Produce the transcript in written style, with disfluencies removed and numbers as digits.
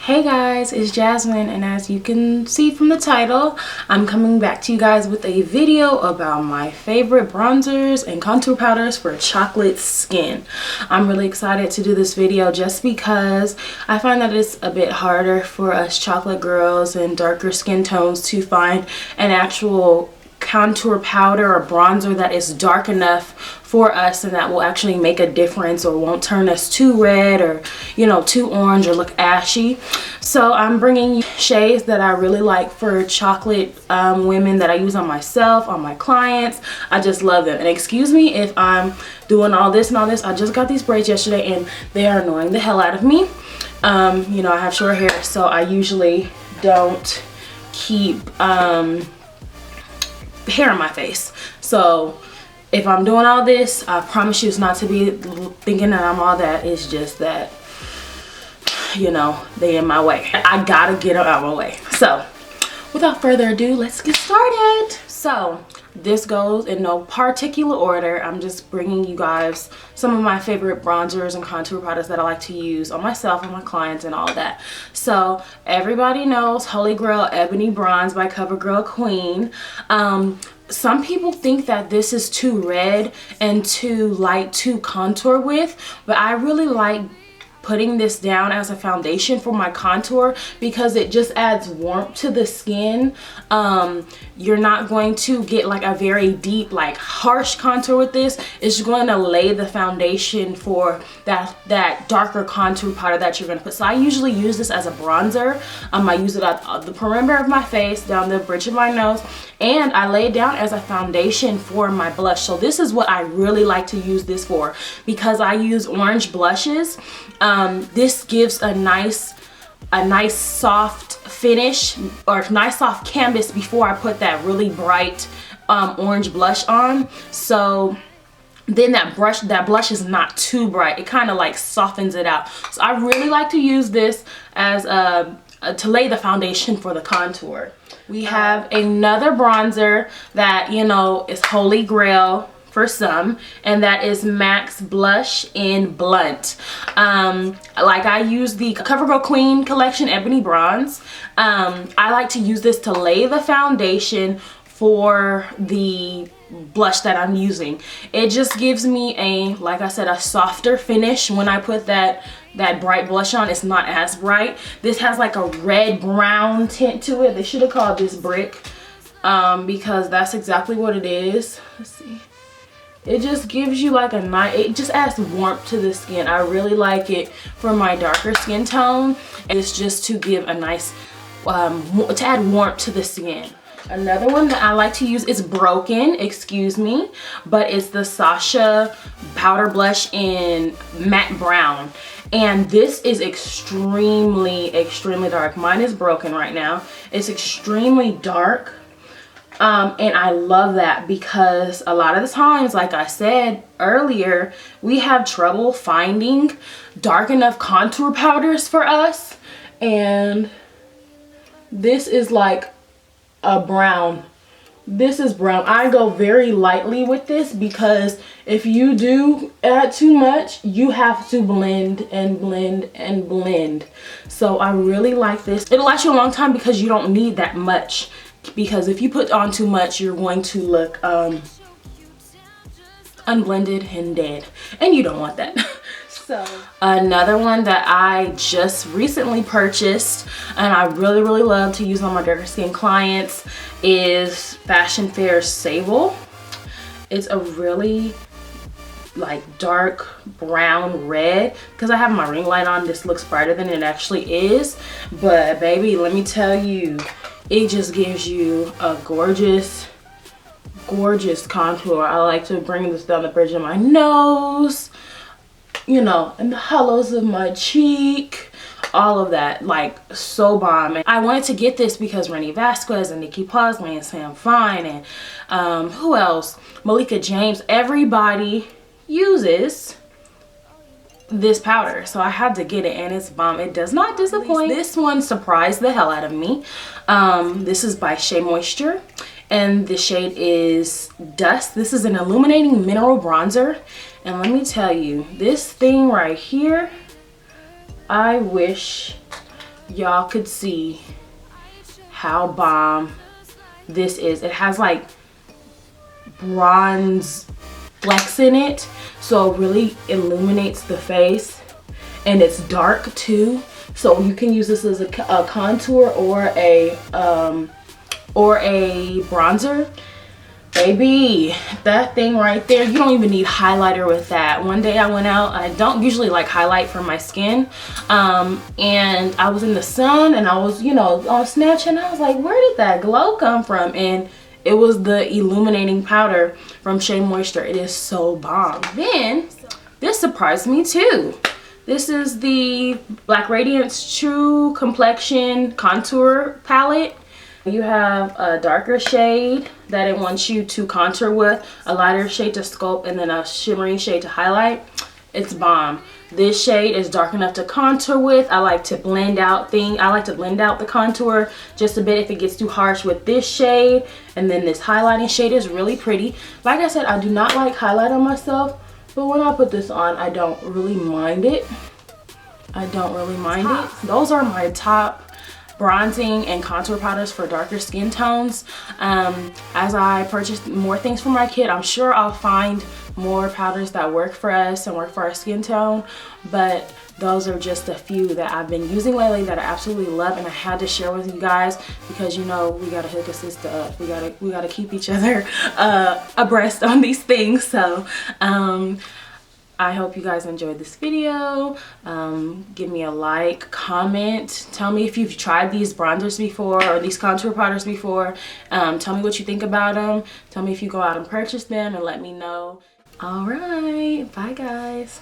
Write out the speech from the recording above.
Hey guys, it's Jasmine, and as you can see from the title, I'm coming back to you guys with a video about my favorite bronzers and contour powders for chocolate skin. I'm really excited to do this video just because I find that it's a bit harder for us chocolate girls and darker skin tones to find an actual contour powder or bronzer that is dark enough for us and that will actually make a difference or won't turn us too red or, you know, too orange or look ashy. So I'm bringing you shades that I really like for chocolate women that I use on myself, on my clients. I just love them. And excuse me if I'm doing all this and all this. I just got these braids yesterday and they are annoying the hell out of me. You know, I have short hair, so I usually don't keep hair on my face. So if I'm doing all this, I promise you it's not to be thinking that I'm all that. It's just that, you know, they in my way. I gotta get them out of my way. So without further ado, let's get started. So this goes in no particular order. I'm just bringing you guys some of my favorite bronzers and contour products that I like to use on myself and my clients and all that. So everybody knows Holy Grail Ebony Bronze by CoverGirl Queen. Some people think that this is too red and too light to contour with, but I really like putting this down as a foundation for my contour because it just adds warmth to the skin. You're not going to get like a very deep, like harsh contour with this. It's going to lay the foundation for that darker contour powder that you're going to put. So I usually use this as a bronzer. I use it at the perimeter of my face, down the bridge of my nose, and I lay it down as a foundation for my blush. So this is what I really like to use this for because I use orange blushes. This gives a nice soft finish or nice soft canvas before I put that really bright orange blush on. So then that blush is not too bright. It kind of like softens it out. So I really like to use this as to lay the foundation for the contour. We have another bronzer that, you know, is Holy Grail for some, and that is MAC's Blush in Blunt. Like I use the CoverGirl Queen collection Ebony Bronze. I like to use this to lay the foundation for the blush that I'm using. It just gives me a, like I said, a softer finish when I put that bright blush on. It's not as bright. This has like a red brown tint to it. They should have called this brick because that's exactly what it is. Let's see. It just gives you like a nice, it just adds warmth to the skin. I really like it for my darker skin tone. It's just to give a nice, to add warmth to the skin. Another one that I like to use is Broken, excuse me, but it's the Sacha powder blush in matte brown. And this is extremely dark. Mine is Broken right now. It's extremely dark. And I love that because a lot of the times, like I said earlier, we have trouble finding dark enough contour powders for us. And this is like a brown. This is brown. I go very lightly with this because if you do add too much, you have to blend and blend and blend. So I really like this. It'll last you a long time because you don't need that much. Because if you put on too much, you're going to look unblended and dead, and you don't want that. So another one that I just recently purchased and I really love to use on my darker skin clients is Fashion Fair's Sable. It's a really like dark brown red. Because I have my ring light on, this looks brighter than it actually is, but baby, let me tell you, it just gives you a gorgeous contour. I like to bring this down the bridge of my nose, you know, and the hollows of my cheek, all of that, like so bomb. And I wanted to get this because Renee Vasquez and Nikki Pazley and Sam Fine and who else? Malika James, everybody uses this powder, so I had to get it, and it's bomb. It does not disappoint. This one surprised the hell out of me. This is by Shea Moisture, and the shade is Dusk. This is an illuminating mineral bronzer, and let me tell you, this thing right here, I wish y'all could see how bomb this is. It has like bronze flecks in it, so it really illuminates the face, and it's dark too, so you can use this as a contour or a bronzer. Baby, that thing right there, you don't even need highlighter with that. One day I went out, I don't usually like highlight for my skin, and I was in the sun and I was, you know, on Snapchat, and I was like, where did that glow come from? And it was the illuminating powder from Shea Moisture. It is so bomb. Then this surprised me too. This is the Black Radiance True Complexion Contour Palette. You have a darker shade that it wants you to contour with, a lighter shade to sculpt, and then a shimmery shade to highlight. It's bomb. This shade is dark enough to contour with. I like to blend out the contour just a bit if it gets too harsh with this shade. And then this highlighting shade is really pretty. Like I said, I do not like highlight on myself, but when I put this on, I don't really mind it. Those are my top bronzing and contour powders for darker skin tones. As I purchase more things for my kid, I'm sure I'll find more powders that work for us and work for our skin tone, but those are just a few that I've been using lately that I absolutely love, and I had to share with you guys because, you know, we gotta hook a sister up. We gotta keep each other abreast on these things. So I hope you guys enjoyed this video. Give me a like, comment, tell me if you've tried these bronzers before or these contour powders before. Tell me what you think about them. Tell me if you go out and purchase them, and let me know. All right, bye guys.